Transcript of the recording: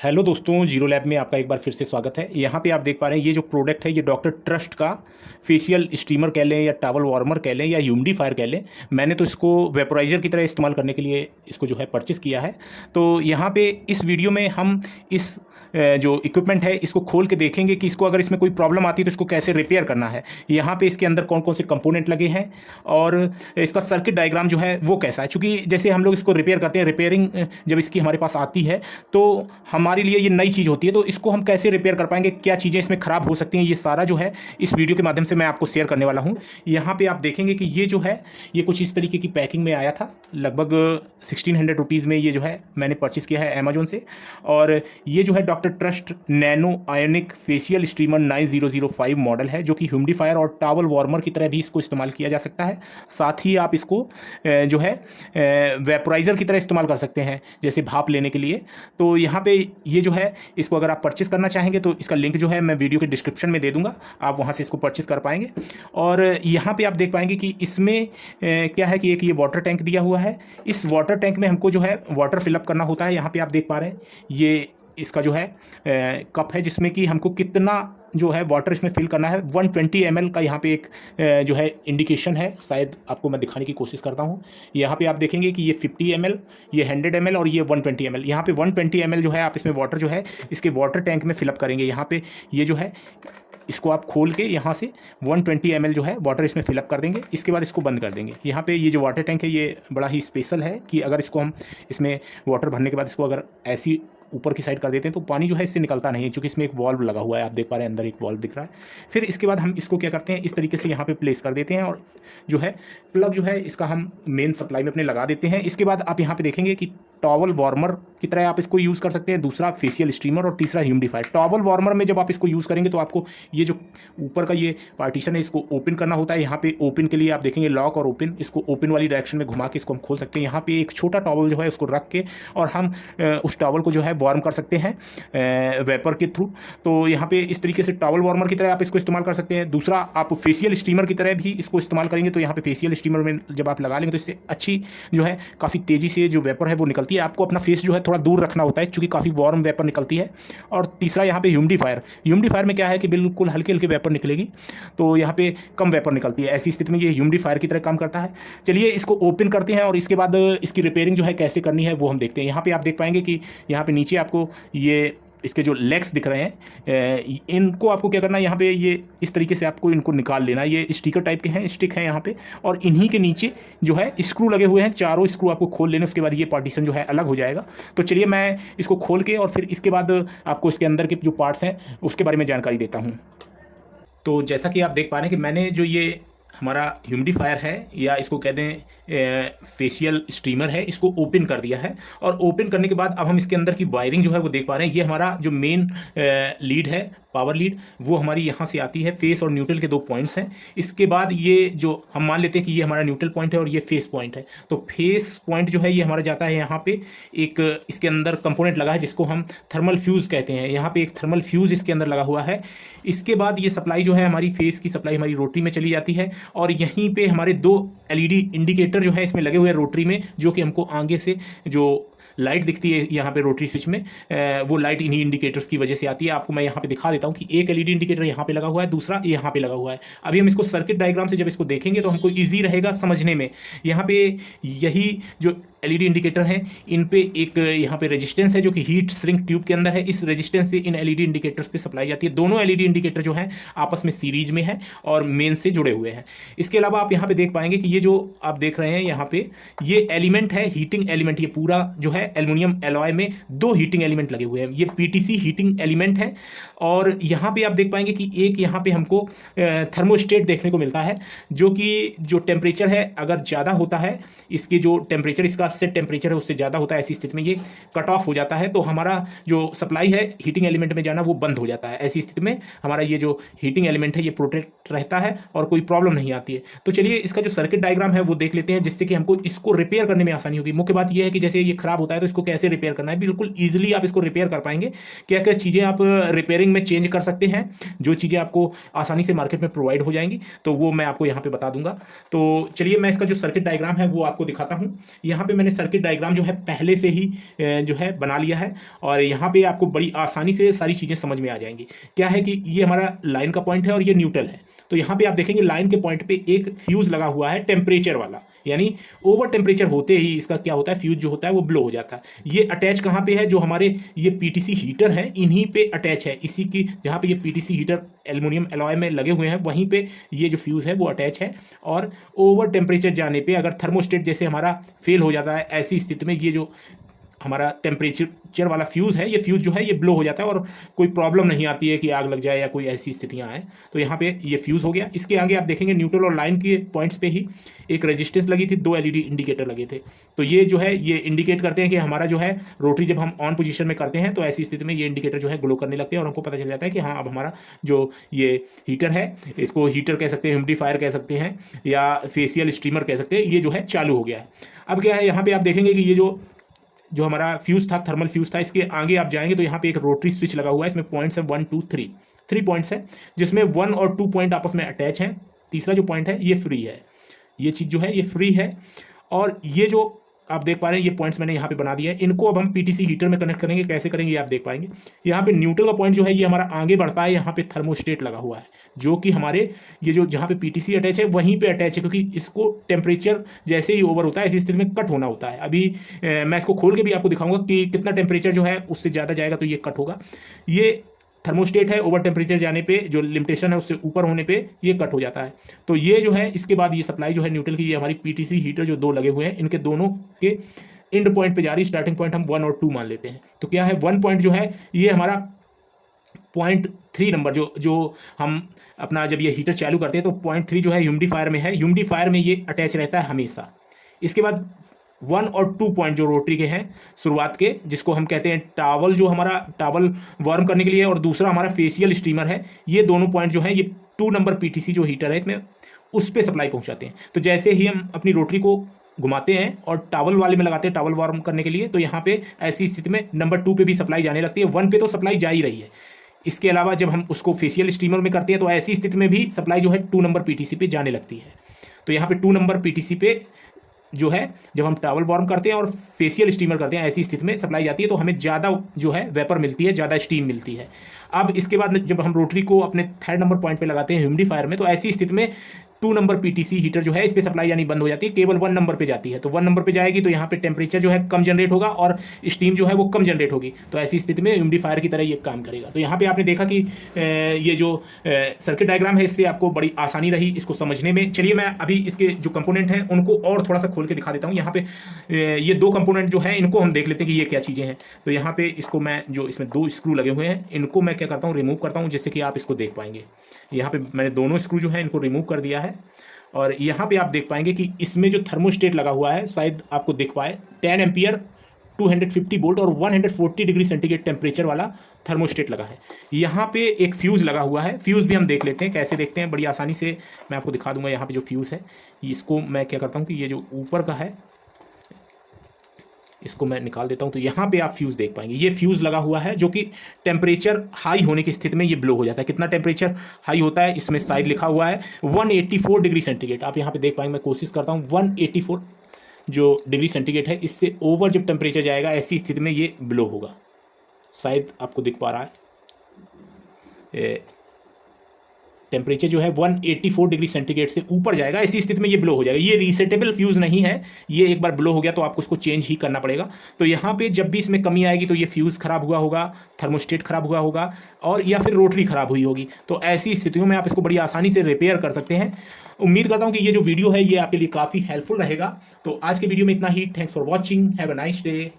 Hello दोस्तों, zero lab में आपका एक बार फिर से स्वागत है। यहाँ पे आप देख पा रहे हैं ये जो प्रोडक्ट है ये डॉक्टर ट्रस्ट का फेशियल स्टीमर कह लें या टॉवल वार्मर कह लें या ह्यूमिडिफायर कह लें। मैंने तो इसको वेपोराइज़र की तरह इस्तेमाल करने के लिए इसको जो है परचेज़ किया है। तो यहाँ पे इस वीडियो में हम इस जो इक्विपमेंट है इसको खोल के देखेंगे कि इसको अगर इसमें कोई प्रॉब्लम आती है तो इसको कैसे रिपेयर करना है। यहाँ पे इसके अंदर कौन कौन से कंपोनेंट लगे हैं और इसका सर्किट डायग्राम जो है वो कैसा है। चूँकि जैसे हम लोग इसको रिपेयर करते हैं, रिपेयरिंग जब इसकी हमारे पास आती है तो हमारे लिए ये नई चीज़ होती है। तो इसको हम कैसे रिपेयर कर पाएंगे, क्या चीज़ें इसमें ख़राब हो सकती हैं, ये सारा जो है इस वीडियो के माध्यम से मैं आपको शेयर करने वाला हूँ। यहाँ पे आप देखेंगे कि ये जो है ये कुछ इस तरीके की पैकिंग में आया था। लगभग 1600 रुपीज़ में ये जो है मैंने परचेज़ किया है अमेजोन से। और ये जो है doctor trust nano ionic facial steamer 9005 model है, जो कि ह्यूमिडिफायर और टॉवल वार्मर की तरह भी इसको इस्तेमाल किया जा सकता है। साथ ही आप इसको जो है वेपोराइज़र की तरह इस्तेमाल कर सकते हैं, जैसे भाप लेने के लिए। तो यहाँ पे ये जो है इसको अगर आप परचेस करना चाहेंगे तो इसका लिंक जो है मैं वीडियो के डिस्क्रिप्शन में दे दूंगा, आप वहाँ से इसको परचेस कर पाएंगे। और यहाँ पे आप देख पाएंगे कि इसमें क्या है कि एक ये वाटर टैंक दिया हुआ है। इस वाटर टैंक में हमको जो है वाटर फिलअप करना होता है। यहाँ पे आप देख पा रहे हैं ये इसका जो है कप है, जिसमें कि हमको कितना जो है वाटर इसमें फिल करना है। 120 ml का यहाँ पे एक जो है इंडिकेशन है, शायद आपको मैं दिखाने की कोशिश करता हूँ। यहाँ पे आप देखेंगे कि ये 50 ml, ये 100 ml और ये 120 ml। यहाँ पे 120 ml जो है आप इसमें वाटर जो है इसके वाटर टैंक में फिलअप करेंगे। यहाँ पे ये जो है इसको आप खोल के यहाँ से 120 ml जो है वाटर इसमें फिलअप कर देंगे। इसके बाद इसको बंद कर देंगे। यहाँ पे ये जो वाटर टैंक है ये बड़ा ही स्पेशल है कि अगर इसको हम इसमें वाटर भरने के बाद इसको अगर ऐसी ऊपर की साइड कर देते हैं तो पानी जो है इससे निकलता नहीं है, क्योंकि इसमें एक वॉल्व लगा हुआ है। आप देख पा रहे हैं अंदर एक वॉल्व दिख रहा है। फिर इसके बाद हम इसको क्या करते हैं, इस तरीके से यहाँ पे प्लेस कर देते हैं और जो है प्लग जो है इसका हम मेन सप्लाई में अपने लगा देते हैं। इसके बाद आप यहाँ पे देखेंगे कि टॉवल वार्मर की तरह आप इसको यूज़ कर सकते हैं, दूसरा फेशियल स्टीमर और तीसरा ह्यूमिडिफायर। टॉवल वार्मर में जब आप इसको यूज़ करेंगे तो आपको ये जो ऊपर का ये पार्टीशन है इसको ओपन करना होता है। यहाँ पे ओपन के लिए आप देखेंगे लॉक और ओपन, इसको ओपन वाली डायरेक्शन में घुमा के इसको हम खोल सकते हैं। यहाँ पे एक छोटा टॉवल जो है उसको रख के और हम उस टॉवल को जो है वार्म कर सकते हैं वेपर के थ्रू। तो यहाँ पे इस तरीके से टॉवल वार्मर की तरह आप इसको इस्तेमाल कर सकते हैं। दूसरा आप फेशियल स्टीमर की तरह भी इसको इस्तेमाल करेंगे तो यहाँ पे फेशियल स्टीमर में जब आप लगा लेंगे तो इससे अच्छी जो है काफ़ी तेज़ी से जो वेपर है वो निकलती है। आपको अपना फेस जो है थोड़ा दूर रखना होता है क्योंकि काफ़ी वार्म वेपर निकलती है। और तीसरा यहाँ पे ह्यूमिडिफायर में क्या है कि बिल्कुल हल्के हल्के वेपर निकलेगी, तो यहाँ पे कम वेपर निकलती है। ऐसी स्थिति में ये ह्यूमिडिफायर की तरह काम करता है। चलिए इसको ओपन करते हैं और इसके बाद इसकी रिपेयरिंग जो है कैसे करनी है वो हम देखते हैं। यहाँ पे आप देख पाएंगे कि यहाँ पे नीचे आपको ये इसके जो लेग्स दिख रहे हैं, इनको आपको क्या करना है, यहाँ पे ये इस तरीके से आपको इनको निकाल लेना है। ये स्टिकर टाइप के हैं, स्टिक हैं यहाँ पे, और इन्हीं के नीचे जो है स्क्रू लगे हुए हैं। चारों स्क्रू आपको खोल लेने, उसके बाद ये पार्टीशन जो है अलग हो जाएगा। तो चलिए मैं इसको खोल के और फिर इसके बाद आपको इसके अंदर के जो पार्ट्स हैं उसके बारे में जानकारी देता हूँ। तो जैसा कि आप देख पा रहे हैं कि मैंने जो ये हमारा ह्यूमिडिफायर है या इसको कह दें फेशियल स्टीमर है, इसको ओपन कर दिया है। और ओपन करने के बाद अब हम इसके अंदर की वायरिंग जो है वो देख पा रहे हैं। ये हमारा जो मेन लीड है, पावर लीड, वो हमारी यहाँ से आती है। फेस और न्यूट्रल के 2 पॉइंट्स हैं। इसके बाद ये जो हम मान लेते हैं कि ये हमारा न्यूट्रल पॉइंट है और ये फेस पॉइंट है। तो फेस पॉइंट जो है ये हमारा जाता है यहाँ पे, एक इसके अंदर कंपोनेंट लगा है जिसको हम थर्मल फ्यूज़ कहते हैं। यहाँ पे एक थर्मल फ्यूज़ इसके अंदर लगा हुआ है। इसके बाद ये सप्लाई जो है हमारी फेस की सप्लाई हमारी रोटरी में चली जाती है और यहीं पे हमारे 2 LED इंडिकेटर जो है इसमें लगे हुए हैं रोटरी में, जो कि हमको आगे से जो लाइट दिखती है यहाँ पे रोटरी स्विच में, वो लाइट इन्हीं इंडिकेटर्स की वजह से आती है। आपको मैं यहाँ पे दिखा देता हूँ कि एक LED इंडिकेटर यहाँ पे लगा हुआ है, दूसरा यहाँ पे लगा हुआ है। अभी हम इसको सर्किट डायग्राम से जब इसको देखेंगे तो हमको ईजी रहेगा समझने में। यहाँ पे यही जो LED इंडिकेटर हैं, इन पे एक यहाँ पे रेजिस्टेंस है जो कि हीट श्रिंक ट्यूब के अंदर है। इस रेजिस्टेंस से इन LED इंडिकेटर्स पे सप्लाई जाती है। दोनों LED इंडिकेटर जो हैं आपस में सीरीज में है और मेन से जुड़े हुए हैं। इसके अलावा आप यहाँ पे देख पाएंगे कि ये जो आप देख रहे हैं यहाँ पे ये एलिमेंट है, हीटिंग एलिमेंट। ये पूरा जो है एल्युमिनियम एलॉय में 2 हीटिंग एलिमेंट लगे हुए हैं। ये PTC हीटिंग एलिमेंट है। और यहाँ पे आप देख पाएंगे कि एक यहाँ पे हमको थर्मोस्टेट देखने को मिलता है, जो कि जो टेम्परेचर है अगर ज़्यादा होता है, इसके जो टेम्परेचर इसका सेट टेम्परेचर है उससे ज़्यादा होता है, ऐसी स्थिति में ये कट ऑफ हो जाता है। तो हमारा जो सप्लाई है हीटिंग एलिमेंट में जाना वो बंद हो जाता है। ऐसी स्थिति में हमारा ये जो हीटिंग एलिमेंट है ये प्रोटेक्ट रहता है और कोई प्रॉब्लम नहीं आती है। तो चलिए इसका जो सर्किट डायग्राम है वो देख लेते हैं, जिससे कि हमको इसको रिपेयर करने में आसानी होगी। मुख्य बात यह है कि जैसे ये खराब खराब होता है तो इसको कैसे रिपेयर करना है, बिल्कुल ईजिली आप इसको रिपेयर कर पाएंगे। क्या क्या चीज़ें आप रिपेयरिंग में चेंज कर सकते हैं, जो चीज़ें आपको आसानी से मार्केट में प्रोवाइड हो जाएंगी, तो वो मैं आपको यहाँ पे बता दूंगा। तो चलिए मैं इसका जो सर्किट डायग्राम है वो आपको दिखाता हूँ। यहाँ पे मैंने सर्किट डायग्राम जो है पहले से ही जो है बना लिया है, और यहाँ पे आपको बड़ी आसानी से सारी चीज़ें समझ में आ जाएंगी। क्या है कि ये हमारा लाइन का पॉइंट है और ये न्यूट्रल है। तो यहाँ पे आप देखेंगे लाइन के पॉइंट पे एक फ्यूज लगा हुआ है टेम्परेचर वाला, यानी ओवर टेम्परेचर होते ही इसका क्या होता है, फ्यूज जो होता है वो ब्लो हो जाता है। ये अटैच कहाँ पे है, जो हमारे ये पीटीसी हीटर है इन्हीं पे अटैच है, इसी की जहाँ पे ये पीटीसी हीटर एल्युमिनियम एलॉय में लगे हुए हैं वहीं पे ये जो फ्यूज है वो अटैच है। और ओवर टेम्परेचर जाने पे अगर थर्मोस्टेट जैसे हमारा फेल हो जाता है, ऐसी स्थिति में ये जो हमारा टेम्परेचर वाला फ्यूज़ है, ये फ्यूज़ जो है ये ब्लो हो जाता है और कोई प्रॉब्लम नहीं आती है कि आग लग जाए या कोई ऐसी स्थितियां आए। तो यहाँ पे ये फ्यूज़ हो गया। इसके आगे आप देखेंगे न्यूट्रल और लाइन के पॉइंट्स पे ही एक रेजिस्टेंस लगी थी, 2 एलईडी इंडिकेटर लगे थे। तो ये जो है ये इंडिकेट करते हैं कि हमारा जो है रोटरी जब हम ऑन पोजीशन में करते हैं तो ऐसी स्थिति में ये इंडिकेटर जो है ग्लो करने लगते हैं और हमको पता चल जाता है कि हाँ अब हमारा जो ये हीटर है, इसको हीटर कह सकते हैं, ह्यूमिडिफायर कह सकते हैं, या फेशियल स्टीमर कह सकते हैं, ये जो है चालू हो गया है। अब क्या है, यहाँ पे आप देखेंगे कि ये जो हमारा फ्यूज़ था, थर्मल फ्यूज़ था, इसके आगे आप जाएंगे तो यहाँ पे एक रोटरी स्विच लगा हुआ है। इसमें पॉइंट्स हैं 1 2 3, 3 पॉइंट्स हैं, जिसमें 1 और 2 पॉइंट आपस में अटैच हैं। तीसरा जो पॉइंट है ये फ्री है, ये चीज़ जो है ये फ्री है। और ये जो आप देख पा रहे हैं ये पॉइंट्स मैंने यहाँ पे बना दिया है, इनको अब हम पीटीसी हीटर में कनेक्ट करेंगे। कैसे करेंगे ये आप देख पाएंगे। यहाँ पे न्यूट्रल का पॉइंट जो है ये हमारा आगे बढ़ता है, यहाँ पे थर्मोस्टेट लगा हुआ है जो कि हमारे ये जो जहाँ पे पीटीसी अटैच है वहीं पे अटैच है, क्योंकि इसको टेम्परेचर जैसे ही ओवर होता है ऐसी स्थिति में कट होना होता है। अभी मैं इसको खोल के भी आपको दिखाऊंगा कि कितना टेम्परेचर जो है उससे ज़्यादा जाएगा तो ये कट होगा। ये थर्मोस्टेट है, ओवर टेम्परेचर जाने पे जो लिमिटेशन है उससे ऊपर होने पे ये कट हो जाता है। तो ये जो है इसके बाद ये सप्लाई जो है न्यूट्रल की, ये हमारी पीटीसी हीटर जो 2 लगे हुए हैं इनके दोनों के एंड पॉइंट पे जा रही। स्टार्टिंग पॉइंट हम 1 और 2 मान लेते हैं। तो क्या है 1 पॉइंट जो है ये हमारा पॉइंट 3 नंबर जो हम अपना जब ये हीटर चालू करते हैं तो पॉइंट 3 जो है ह्यूमिडिफायर में है, ह्यूमिडिफायर में ये अटैच रहता है हमेशा। इसके बाद 1 और 2 पॉइंट जो रोटरी के हैं शुरुआत के, जिसको हम कहते हैं टावल, जो हमारा टावल वार्म करने के लिए, और दूसरा हमारा फेशियल स्टीमर है, ये दोनों पॉइंट जो है ये 2 नंबर पीटीसी जो हीटर है इसमें उस पर सप्लाई पहुंचाते हैं। तो जैसे ही हम अपनी रोटरी को घुमाते हैं और टावल वाले में लगाते हैं टावल वार्म करने के लिए, तो यहाँ पे ऐसी स्थिति में नंबर 2 पे भी सप्लाई जाने लगती है। 1 पे तो सप्लाई जा ही रही है। इसके अलावा जब हम उसको फेशियल स्टीमर में करते हैं तो ऐसी स्थिति में भी सप्लाई जो है 2 नंबर पीटीसी पे जाने लगती है। तो यहाँ पे 2 नंबर पीटीसी पे जो है जब हम टावल वार्म करते हैं और फेशियल स्टीमर करते हैं ऐसी स्थिति में सप्लाई जाती है, तो हमें ज़्यादा जो है वेपर मिलती है, ज़्यादा स्टीम मिलती है। अब इसके बाद जब हम रोटरी को अपने 3rd नंबर पॉइंट पे लगाते हैं ह्यूमिडिफायर में, तो ऐसी स्थिति में 2 नंबर पीटीसी हीटर जो है इस पर सप्लाई यानी बंद हो जाती है, केवल 1 नंबर पे जाती है। तो 1 नंबर पे जाएगी तो यहाँ पे टेम्परेचर जो है कम जनरेट होगा और स्टीम जो है वो कम जनरेट होगी। तो ऐसी स्थिति में ह्यूमिडिफायर की तरह ये काम करेगा। तो यहाँ पे आपने देखा कि ये जो सर्किट डायग्राम है इससे आपको बड़ी आसानी रही इसको समझने में। चलिए मैं अभी इसके जो कंपोनेंट हैं उनको और थोड़ा सा खोल के दिखा देता हूँ। यहाँ पे ये 2 कंपोनेंट जो है इनको हम देख लेते हैं कि ये क्या चीज़ें हैं। तो यहाँ पे इसको मैं जो इसमें 2 स्क्रू लगे हुए हैं इनको मैं क्या करता हूँ, रिमूव करता हूँ, जिससे कि आप इसको देख पाएंगे। यहाँ पे मैंने दोनों स्क्रू जो है इनको रिमूव कर दिया है, और यहाँ पे आप देख पाएंगे कि इसमें जो थर्मोस्टेट लगा हुआ है शायद आपको दिख पाए, 10 एम्पियर 250 वोल्ट और 140 डिग्री सेंटीग्रेड टेम्परेचर वाला थर्मोस्टेट लगा है। यहाँ पे एक फ्यूज़ लगा हुआ है, फ्यूज़ भी हम देख लेते हैं कैसे देखते हैं, बड़ी आसानी से मैं आपको दिखा दूंगा। यहाँ पे जो फ्यूज़ है इसको मैं क्या करता हूँ कि ये जो ऊपर का है इसको मैं निकाल देता हूं। तो यहाँ पे आप फ्यूज़ देख पाएंगे, ये फ्यूज़ लगा हुआ है जो कि टेम्परेचर हाई होने की स्थिति में ये ब्लो हो जाता है। कितना टेम्परेचर हाई होता है इसमें शायद लिखा हुआ है 184 डिग्री सेंटीग्रेड। आप यहाँ पे देख पाएंगे, मैं कोशिश करता हूँ 184 जो डिग्री सेंटीग्रेड है, इससे ओवर जब टेम्परेचर जाएगा ऐसी स्थिति में ये ब्लो होगा। शायद आपको दिख पा रहा है, टेम्परेचर जो है 184 डिग्री सेंटीग्रेड से ऊपर जाएगा, ऐसी स्थिति में ये ब्लो हो जाएगा। ये रीसेटेबल फ्यूज़ नहीं है, ये एक बार ब्लो हो गया तो आपको उसको चेंज ही करना पड़ेगा। तो यहाँ पे जब भी इसमें कमी आएगी तो ये फ्यूज़ खराब हुआ होगा, थर्मोस्टेट खराब हुआ होगा, और या फिर रोटरी खराब हुई होगी। तो ऐसी स्थितियों में आप इसको बड़ी आसानी से रिपेयर कर सकते हैं। उम्मीद करता हूँ कि ये जो वीडियो है ये आपके लिए काफ़ी हेल्पफुल रहेगा। तो आज के वीडियो में इतना ही। Thanks for watching, have a nice day.